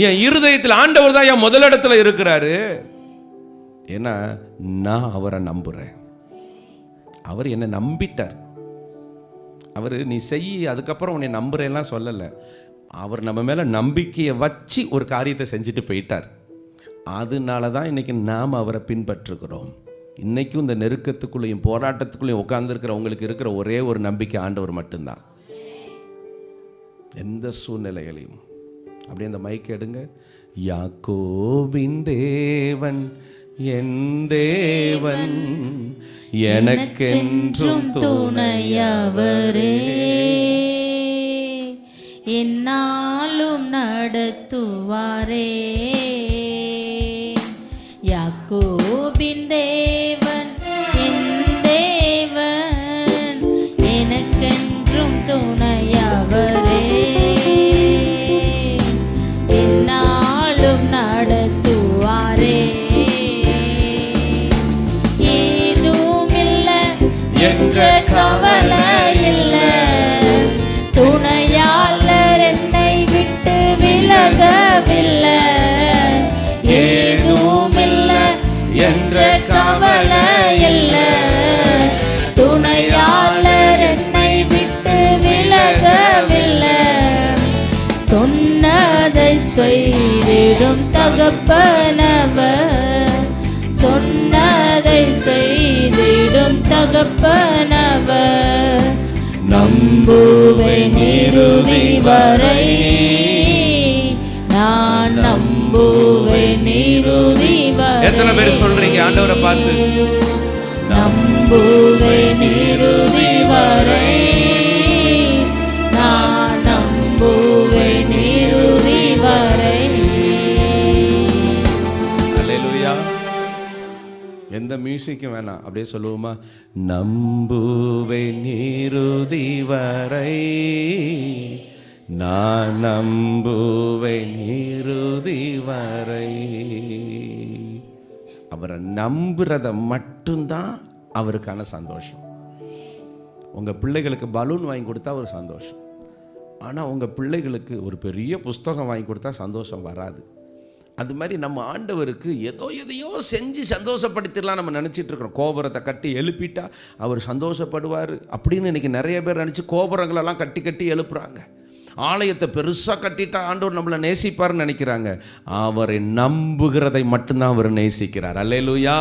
என் இருதயத்தில் ஆண்டவர் தான் என் முதலிடத்துல இருக்கிறாரு. ஏன்னா நான் அவரை நம்புறேன். அவர் என்னை நம்பிட்டார். அவர் நீ செய், அதுக்கப்புறம் உன்னை நம்புறேன்லாம் சொல்லலை. அவர் நம்ம மேலே நம்பிக்கையை வச்சு ஒரு காரியத்தை செஞ்சுட்டு போயிட்டார். அதனால தான் இன்னைக்கு நாம் அவரை பின்பற்றுகிறோம். இன்னைக்கும் இந்த நெருக்கத்துக்குள்ளேயும் போராட்டத்துக்குள்ளேயும் உட்கார்ந்துருக்கிற உங்களுக்கு இருக்கிற ஒரே ஒரு நம்பிக்கை ஆண்டவர் மட்டும்தான். எந்த சூழ்நிலைகளையும் அப்படியே அந்த மைக் எடுங்க. யாக்கோபின் தேவன் என் தேவன், எனக்கென்றும் துணையவரே, என்னாலும் நடத்துவாரே. யாக்கோபின் தேவன் என் தேவன், எனக்கென்றும் துணையவரே, என்னாலும் நடத்துவாரே. என்ற கவலை இல்லை, துணையாளர் என்னை விட்டு விலகவில்லை. ஏதும் இல்லை என்ற கவலை இல்லை, துணையாளர் என்னை விட்டு விலகவில்லை. சொன்னதை செய்திடும் தகப்பனவர், சொன்னதை செய்திடும் தகப்பனவர். நம்புவேன் இறுதி வரை, நான் நம்புவேன் இறுதி வரை. எத்தனை பேர் சொல்றீங்க ஆண்டவரை பார்த்து? நம்புவேன் இறுதி வரை, நான் நம்புவேன் இறுதி வரை. அல்லேலூயா. எந்த மியூசிக்கும் வேணாம், அப்படியே சொல்லுவோமா? நம்புவேன் இறுதி வரை, நான் நம்புவேன் இறுதி வரை. அவரை நம்புறத மட்டும்தான் அவருக்கான சந்தோஷம். உங்க பிள்ளைகளுக்கு பலூன் வாங்கி கொடுத்தா ஒரு சந்தோஷம், ஆனால் உங்க பிள்ளைகளுக்கு ஒரு பெரிய புஸ்தகம் வாங்கி கொடுத்தா சந்தோஷம் வராது. அது மாதிரி நம்ம ஆண்டவருக்கு எதையோ செஞ்சு சந்தோஷப்படுத்திடலாம் நம்ம நினச்சிட்டு இருக்கிறோம். கோபுரத்தை கட்டி எழுப்பிட்டா அவர் சந்தோஷப்படுவார் அப்படின்னு இன்னைக்கு நிறைய பேர் நினச்சி கோபுரங்களெல்லாம் கட்டி கட்டி எழுப்புறாங்க. ஆலயத்தை பெருசாக கட்டிட்டா ஆண்டவர் நம்மளை நேசிப்பார்னு நினைக்கிறாங்க. அவரை நம்புகிறதை மட்டும்தான் அவர் நேசிக்கிறார். அல்லேலூயா.